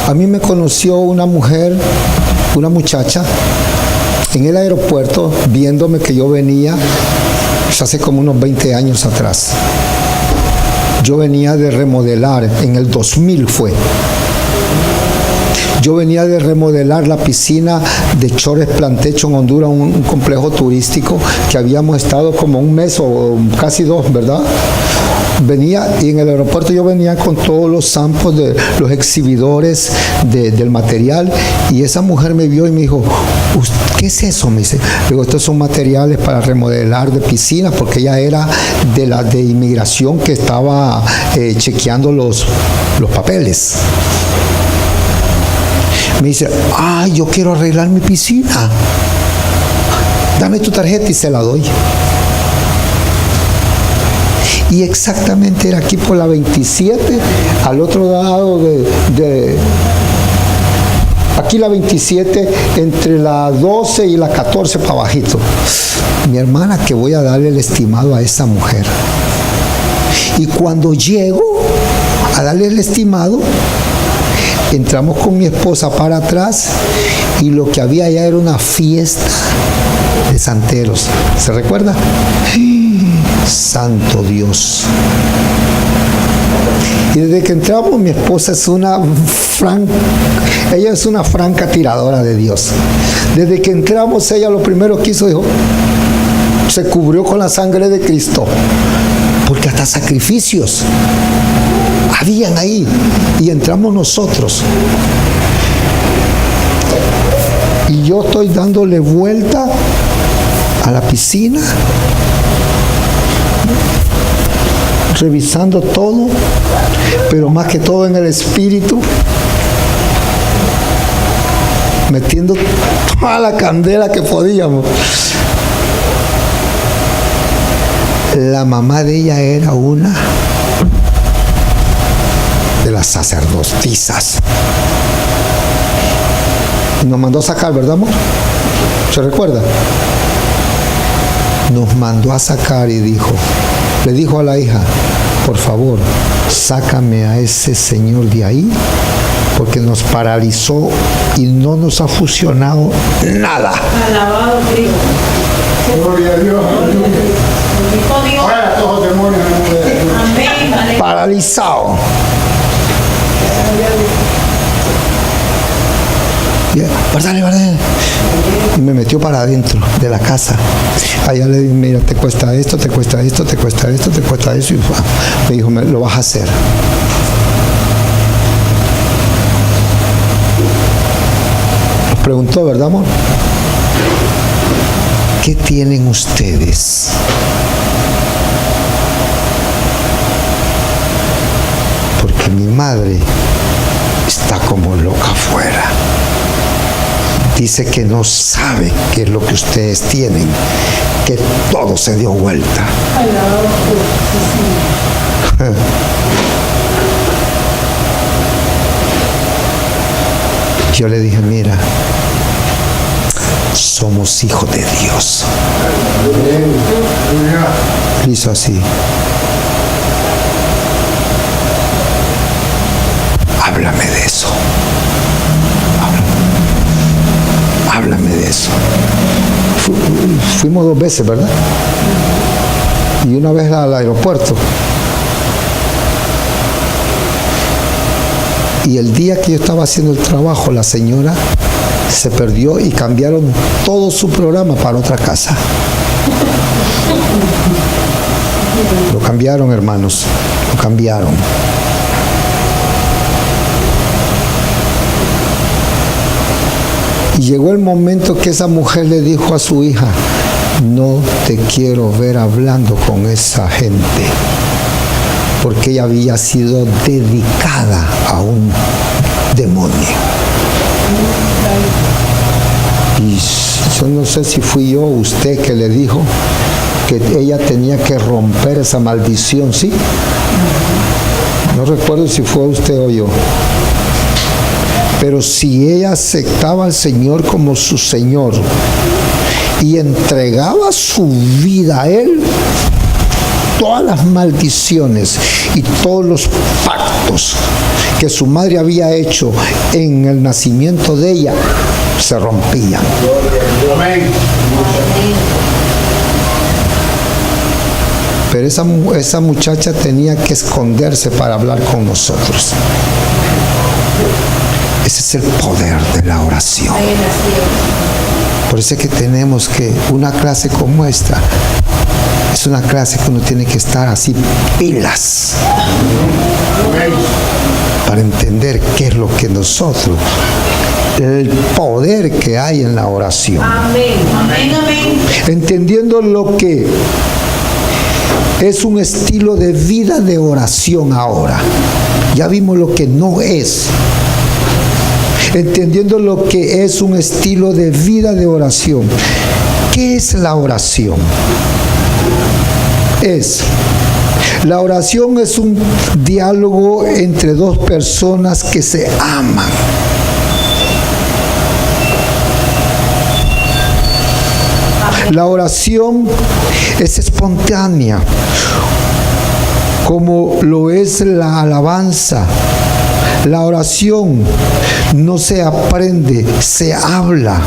A mí me conoció una mujer, una muchacha, en el aeropuerto, viéndome que yo venía, pues hace como unos 20 años atrás. Yo venía de remodelar, en el 2000 fue. Yo venía de remodelar la piscina de Chores Plantecho en Honduras, un complejo turístico que habíamos estado como un mes o casi dos, ¿verdad? Venía, y en el aeropuerto yo venía con todos los samples de los exhibidores del material, y esa mujer me vio y me dijo, ¿qué es eso? Me dice, digo, estos son materiales para remodelar de piscinas, porque ella era de la de inmigración que estaba chequeando los papeles. Me dice, yo quiero arreglar mi piscina. Dame tu tarjeta y se la doy. Y exactamente era aquí por la 27, al otro lado aquí la 27, entre la 12 y la 14 para bajito. Mi hermana, que voy a darle el estimado a esa mujer. Y cuando llego a darle el estimado, entramos con mi esposa para atrás, y lo que había allá era una fiesta de santeros. ¿Se recuerda? Santo Dios. Y desde que entramos, mi esposa es una franca tiradora de Dios. Desde que entramos, ella lo primero que hizo, dijo, se cubrió con la sangre de Cristo, porque hasta sacrificios habían ahí, y entramos nosotros. Y yo estoy dándole vuelta a la piscina, revisando todo, pero más que todo en el espíritu, metiendo toda la candela que podíamos. La mamá de ella era una de las sacerdotisas. Y nos mandó a sacar, ¿verdad, amor? ¿Se recuerda? Nos mandó a sacar y le dijo a la hija, por favor, sácame a ese señor de ahí, porque nos paralizó y no nos ha fusionado nada. Alabado Cristo. Gloria a Dios. Fuera todos los demonios. Amén. Paralizado. Guárdale. Y me metió para adentro de la casa. Allá le dije, mira, te cuesta esto, te cuesta esto, te cuesta esto, te cuesta eso. Y me dijo, lo vas a hacer. Nos preguntó, ¿verdad, amor? ¿Qué tienen ustedes? Porque mi madre está como loca afuera. Dice que no sabe qué es lo que ustedes tienen, que todo se dio vuelta. Yo le dije, mira, somos hijos de Dios. Le hizo así. Háblame de eso. Háblame de eso. Fuimos 2 veces, ¿verdad? Y una vez al aeropuerto. Y el día que yo estaba haciendo el trabajo, la señora se perdió y cambiaron todo su programa para otra casa. Lo cambiaron, hermanos. Lo cambiaron. Y llegó el momento que esa mujer le dijo a su hija, no te quiero ver hablando con esa gente, porque ella había sido dedicada a un demonio. Y Yo no sé si fui yo o usted que le dijo que ella tenía que romper esa maldición, ¿sí? No recuerdo si fue usted o yo. Pero si ella aceptaba al Señor como su Señor y entregaba su vida a Él, todas las maldiciones y todos los pactos que su madre había hecho en el nacimiento de ella se rompían. Pero esa muchacha tenía que esconderse para hablar con nosotros. Ese es el poder de la oración. Por eso es que tenemos que, una clase como esta, es una clase que uno tiene que estar así pilas para entender qué es lo que nosotros, el poder que hay en la oración. Amén. Amén. Amén. Entendiendo lo que es un estilo de vida de oración ahora. Ya vimos lo que no es. Entendiendo lo que es un estilo de vida de oración. ¿Qué es la oración? La oración es un diálogo entre dos personas que se aman. La oración es espontánea, como lo es la alabanza. La oración no se aprende, se habla.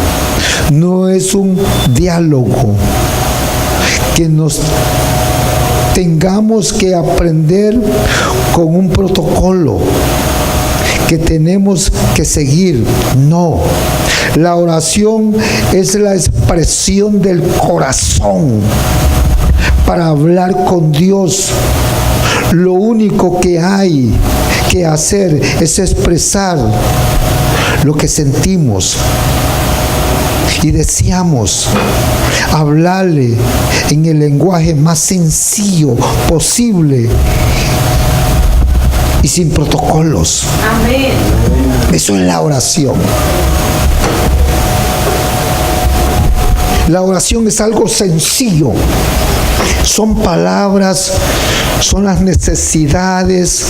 No es un diálogo que nos tengamos que aprender con un protocolo que tenemos que seguir. No. La oración es la expresión del corazón para hablar con Dios. Lo único que hay que hacer es expresar lo que sentimos y deseamos, hablarle en el lenguaje más sencillo posible y sin protocolos. Amén. Eso es la oración. La oración es algo sencillo. Son palabras, son las necesidades,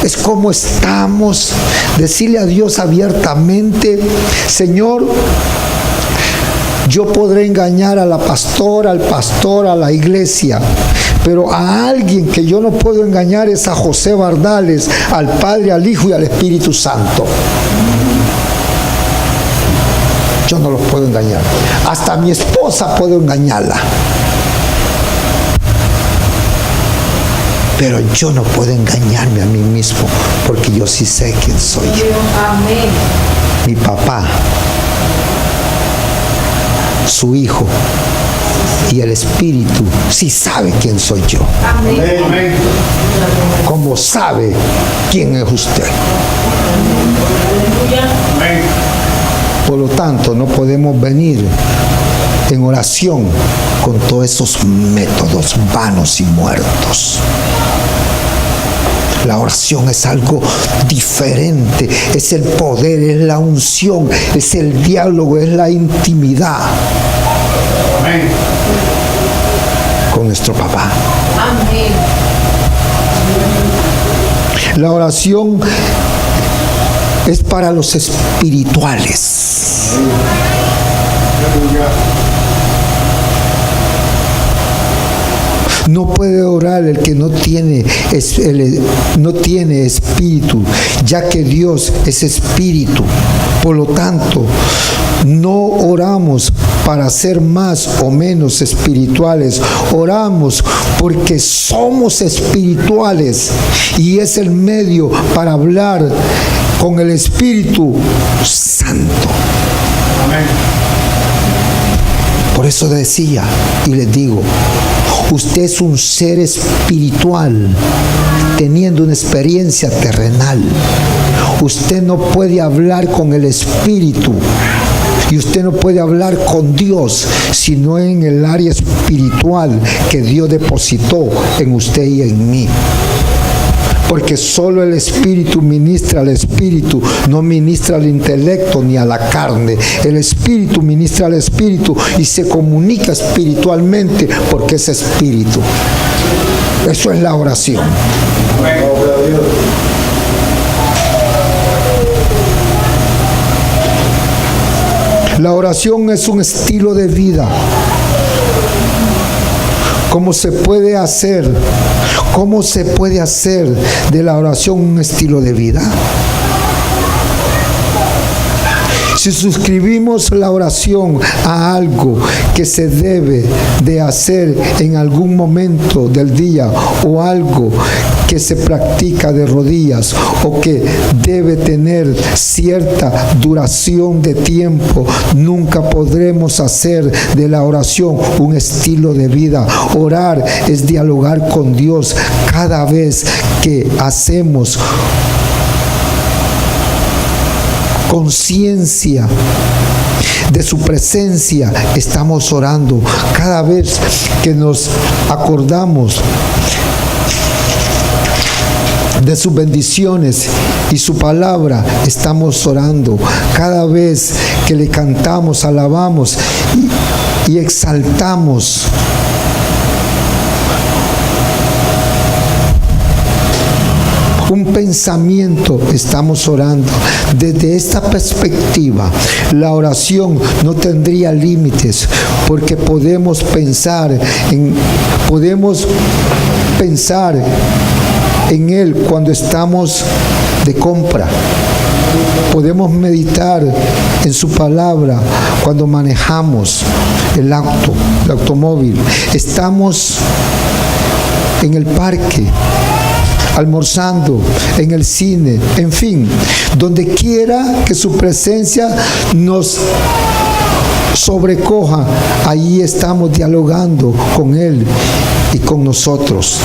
es como estamos. Decirle a Dios abiertamente: Señor, yo podré engañar a la pastora, al pastor, a la iglesia, pero a alguien que yo no puedo engañar es a José Bardales, al Padre, al Hijo y al Espíritu Santo. Yo no los puedo engañar. Hasta a mi esposa puedo engañarla. Pero yo no puedo engañarme a mí mismo, porque yo sí sé quién soy. Amén. Mi papá, su hijo y el Espíritu sí sabe quién soy yo. Amén. Como sabe quién es usted. Amén. Por lo tanto, no podemos venir en oración con todos esos métodos vanos y muertos. La oración es algo diferente, es el poder, es la unción, es el diálogo, es la intimidad. Amén. Con nuestro papá. Amén. La oración es para los espirituales. No puede orar el que no tiene espíritu, ya que Dios es espíritu. Por lo tanto, no oramos para ser más o menos espirituales. Oramos porque somos espirituales y es el medio para hablar con el Espíritu Santo. Amén. Por eso decía y les digo, usted es un ser espiritual teniendo una experiencia terrenal. Usted no puede hablar con el Espíritu y usted no puede hablar con Dios sino en el área espiritual que Dios depositó en usted y en mí. porque solo el Espíritu ministra al Espíritu, no ministra al intelecto ni a la carne. El Espíritu ministra al Espíritu y se comunica espiritualmente porque es Espíritu. Eso es la oración. La oración es un estilo de vida. ¿Cómo se puede hacer? ¿Cómo se puede hacer de la oración un estilo de vida? Si suscribimos la oración a algo que se debe de hacer en algún momento del día o algo que se practica de rodillas o que debe tener cierta duración de tiempo, nunca podremos hacer de la oración un estilo de vida. Orar es dialogar con Dios cada vez que hacemos conciencia de su presencia, estamos orando. Cada vez que nos acordamos de sus bendiciones y su palabra, estamos orando. Cada vez que le cantamos, alabamos y exaltamos un pensamiento, estamos orando. Desde esta perspectiva, la oración no tendría límites, porque podemos pensar en Él cuando estamos de compra. Podemos meditar en su palabra cuando manejamos el automóvil. Estamos en el parque, almorzando, en el cine, en fin, donde quiera que su presencia nos sobrecoja, ahí estamos dialogando con Él y con nosotros.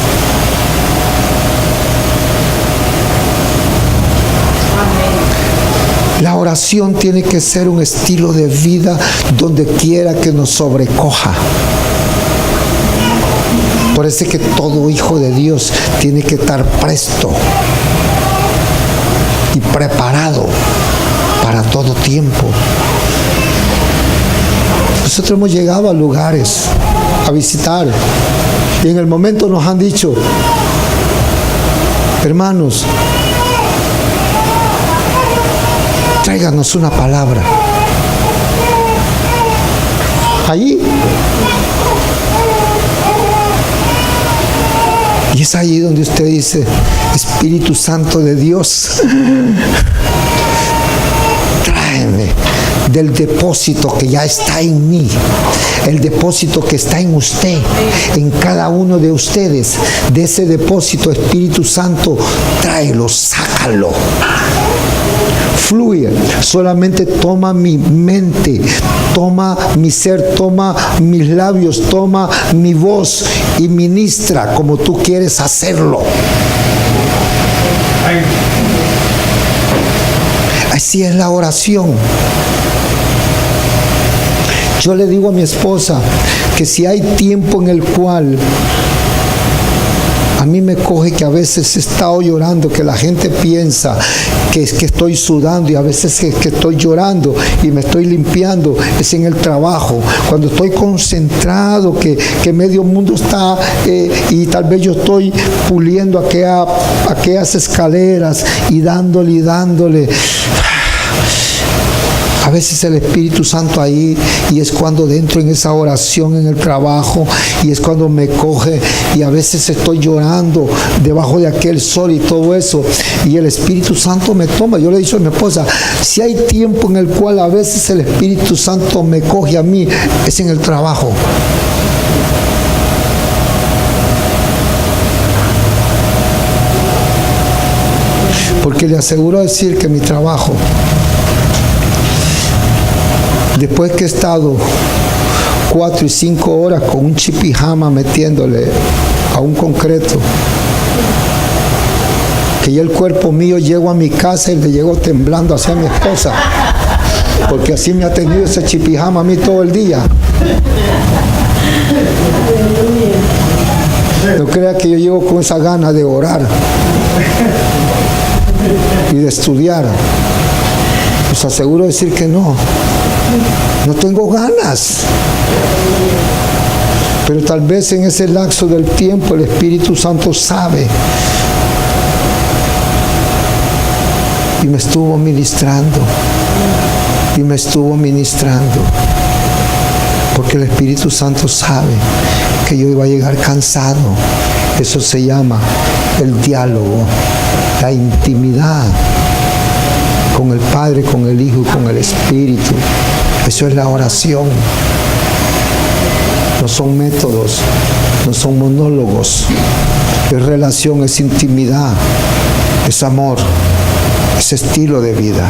La oración tiene que ser un estilo de vida donde quiera que nos sobrecoja. Por eso es que todo hijo de Dios tiene que estar presto y preparado para todo tiempo. Nosotros hemos llegado a lugares a visitar y en el momento nos han dicho: hermanos, tráiganos una palabra. Allí. Y es ahí donde usted dice: Espíritu Santo de Dios, tráeme del depósito que ya está en mí, el depósito que está en usted, en cada uno de ustedes. De ese depósito, Espíritu Santo, tráelo, sácalo. Fluye, solamente toma mi mente, toma mi ser, toma mis labios, toma mi voz y ministra como tú quieres hacerlo. Así es la oración. Yo le digo a mi esposa que si hay tiempo en el cual a mí me coge que a veces he estado llorando, que la gente piensa que es que estoy sudando, y a veces es que estoy llorando y me estoy limpiando, es en el trabajo. Cuando estoy concentrado, que medio mundo está y tal vez yo estoy puliendo aquellas escaleras y dándole. A veces el Espíritu Santo ahí, y es cuando dentro en esa oración en el trabajo, y es cuando me coge, y a veces estoy llorando debajo de aquel sol y todo eso, y el Espíritu Santo me toma. Yo le he dicho a mi esposa, si hay tiempo en el cual a veces el Espíritu Santo me coge a mí, es en el trabajo. Porque le aseguro decir que mi trabajo, después que he estado 4 y 5 horas con un chipijama metiéndole a un concreto, que ya el cuerpo mío llego a mi casa y le llego temblando hacia mi esposa, porque así me ha tenido ese chipijama a mí todo el día. No crea que yo llego con esa gana de orar y de estudiar. Os aseguro decir que no. No tengo ganas. Pero tal vez en ese lapso del tiempo el Espíritu Santo sabe. Y me estuvo ministrando. Y me estuvo ministrando. Porque el Espíritu Santo sabe que yo iba a llegar cansado. Eso se llama el diálogo, la intimidad con el Padre, con el Hijo y con el Espíritu. Eso es la oración. No son métodos, no son monólogos. Es relación, es intimidad, es amor, es estilo de vida.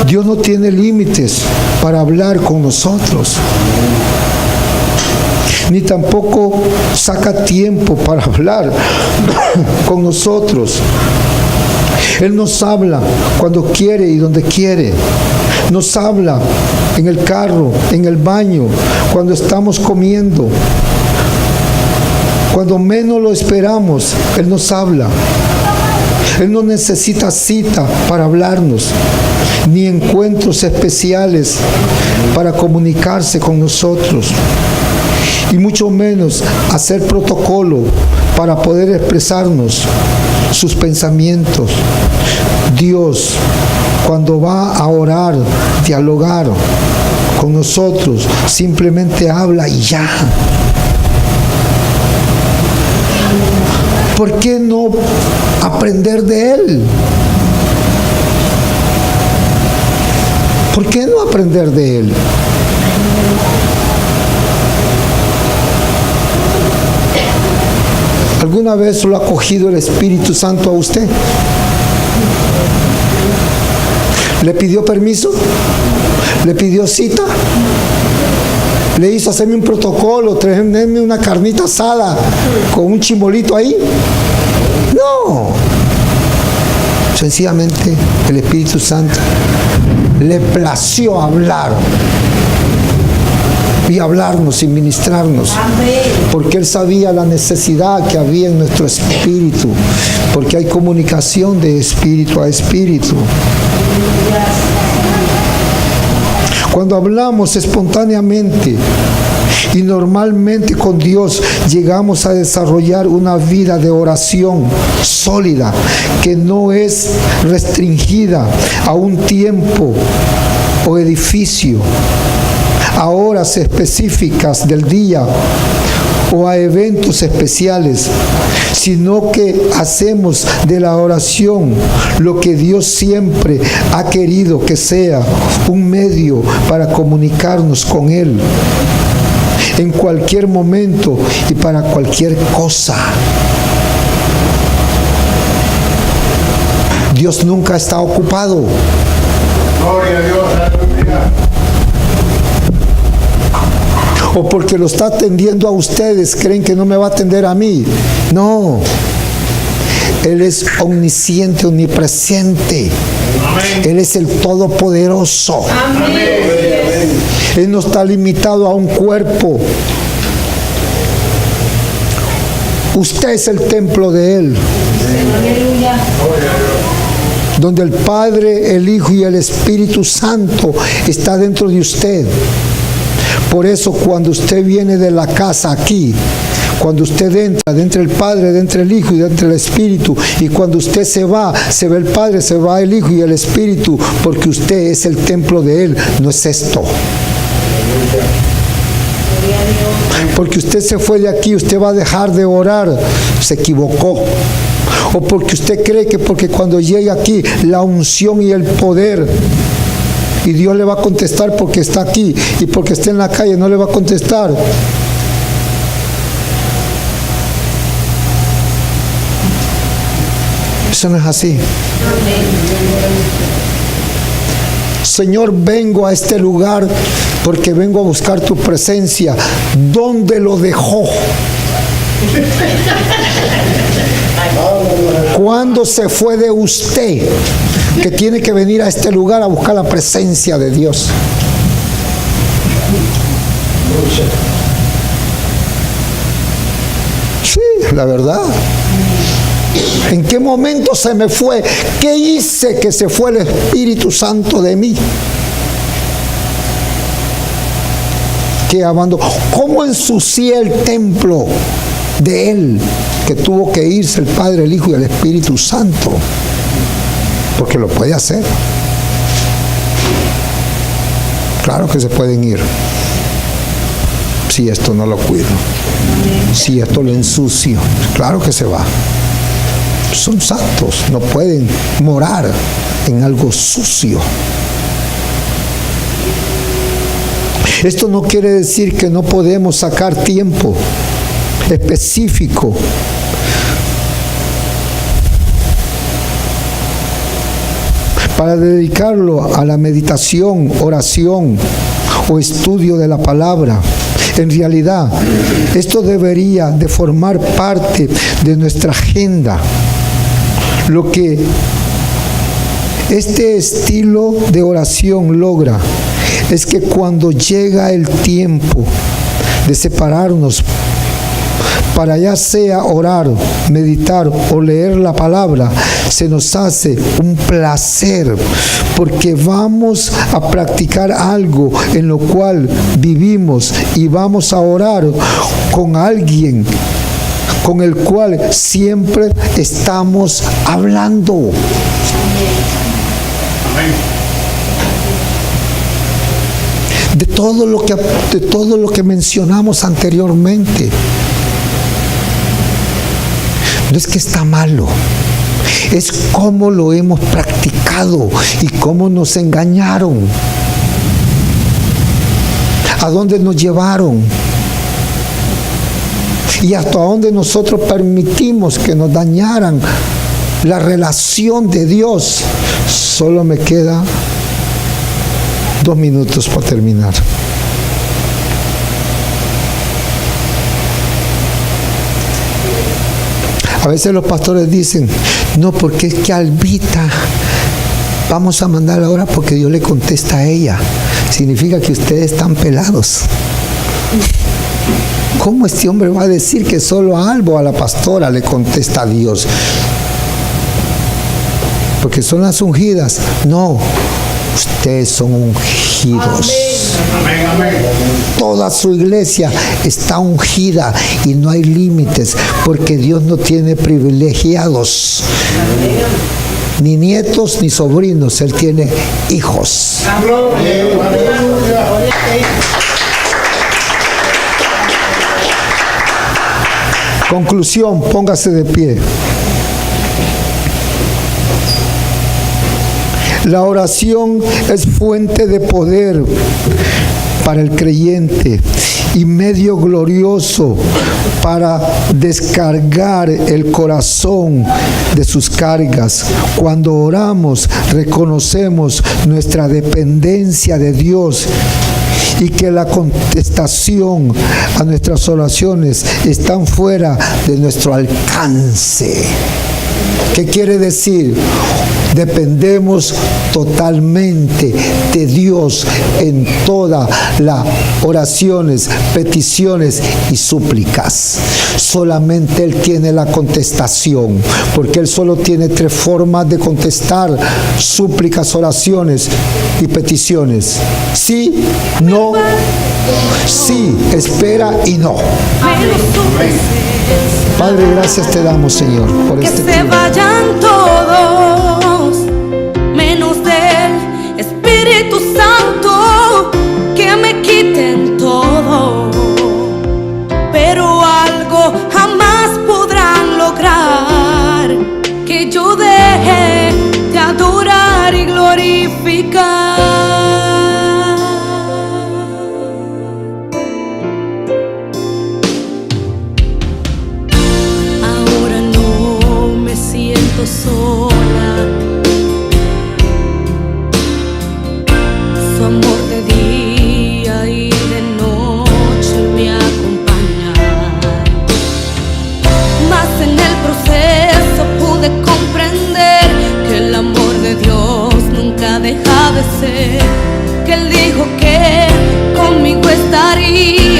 Dios no tiene límites para hablar con nosotros, ni tampoco saca tiempo para hablar con nosotros. Él nos habla cuando quiere y donde quiere. Nos habla en el carro, en el baño, cuando estamos comiendo. Cuando menos lo esperamos, Él nos habla. Él no necesita cita para hablarnos, ni encuentros especiales para comunicarse con nosotros, y mucho menos hacer protocolo para poder expresarnos sus pensamientos. Dios, cuando va a orar, dialogar con nosotros, simplemente habla y ya. ¿Por qué no aprender de Él? ¿Por qué no aprender de Él? ¿Alguna vez lo ha cogido el Espíritu Santo a usted? ¿Le pidió permiso? ¿Le pidió cita? ¿Le hizo hacerme un protocolo, traerme una carnita asada con un chimbolito ahí? No. Sencillamente el Espíritu Santo le plació hablar y hablarnos y ministrarnos, porque Él sabía la necesidad que había en nuestro espíritu, porque hay comunicación de espíritu a espíritu. Cuando hablamos espontáneamente y normalmente con Dios, llegamos a desarrollar una vida de oración sólida, que no es restringida a un tiempo o edificio, a horas específicas del día o a eventos especiales, sino que hacemos de la oración lo que Dios siempre ha querido que sea, un medio para comunicarnos con Él en cualquier momento y para cualquier cosa. Dios nunca está ocupado. Gloria a Dios, aleluya. O porque lo está atendiendo a ustedes, creen que no me va a atender a mí. No. Él es omnisciente, omnipresente. Amén. Él es el Todopoderoso. Amén. Él no está limitado a un cuerpo. Usted es el templo de Él. Gloria a Dios. Donde el Padre, el Hijo y el Espíritu Santo está dentro de usted. Por eso cuando usted viene de la casa aquí, cuando usted entra, dentro del Padre, dentro del Hijo y dentro del Espíritu, y cuando usted se va el Padre, se va el Hijo y el Espíritu, porque usted es el templo de Él, no es esto. Porque usted se fue de aquí, usted va a dejar de orar, se equivocó. O porque usted cree que porque cuando llegue aquí la unción y el poder, y Dios le va a contestar porque está aquí, y porque está en la calle no le va a contestar. Eso no es así. Señor, vengo a este lugar porque vengo a buscar tu presencia. ¿Dónde lo dejó? ¿Cuándo se fue de usted? Que tiene que venir a este lugar a buscar la presencia de Dios. la verdad. ¿En qué momento se me fue? ¿Qué hice que se fue el Espíritu Santo de mí? ¿Qué abandono? ¿Cómo ensucié el templo de Él? Que tuvo que irse el Padre, el Hijo y el Espíritu Santo. Porque lo puede hacer. Claro que se pueden ir. Si esto no lo cuido. Si esto lo ensucio. Claro que se va. Son santos, no pueden morar en algo sucio. Esto no quiere decir que no podemos sacar tiempo específico para dedicarlo a la meditación, oración o estudio de la palabra. En realidad, esto debería de formar parte de nuestra agenda. Lo que este estilo de oración logra es que cuando llega el tiempo de separarnos para ya sea orar, meditar o leer la palabra, se nos hace un placer porque vamos a practicar algo en lo cual vivimos y vamos a orar con alguien con el cual siempre estamos hablando. De todo lo que mencionamos anteriormente. No es que está malo, es cómo lo hemos practicado y cómo nos engañaron. ¿A dónde nos llevaron? Y hasta dónde nosotros permitimos que nos dañaran la relación de Dios. Solo me queda 2 minutos para terminar. A veces los pastores dicen, no, porque es que Albita, vamos a mandarla ahora porque Dios le contesta a ella. Significa que ustedes están pelados. ¿Cómo este hombre va a decir que solo a Albo, a la pastora, le contesta a Dios? Porque son las ungidas. No, ustedes son ungidos. Amén, amén. Toda su iglesia está ungida y no hay límites, porque Dios no tiene privilegiados, ni nietos ni sobrinos. Él tiene hijos. Conclusión, póngase de pie. La oración es fuente de poder para el creyente y medio glorioso para descargar el corazón de sus cargas. Cuando oramos, reconocemos nuestra dependencia de Dios y que la contestación a nuestras oraciones están fuera de nuestro alcance. ¿Qué quiere decir? Dependemos totalmente de Dios en todas las oraciones, peticiones y súplicas. Solamente Él tiene la contestación, porque Él solo tiene 3 formas de contestar súplicas, oraciones y peticiones: sí, no, sí, espera y no. Padre, gracias te damos, Señor, por que este se tiempo. vayan todos, menos del Espíritu Santo, que me quiten todo, pero algo jamás podrán lograr, que yo deje de adorar y glorificar. Sola, su amor de día y de noche me acompaña, mas en el proceso pude comprender que el amor de Dios nunca deja de ser, que Él dijo que conmigo estaría.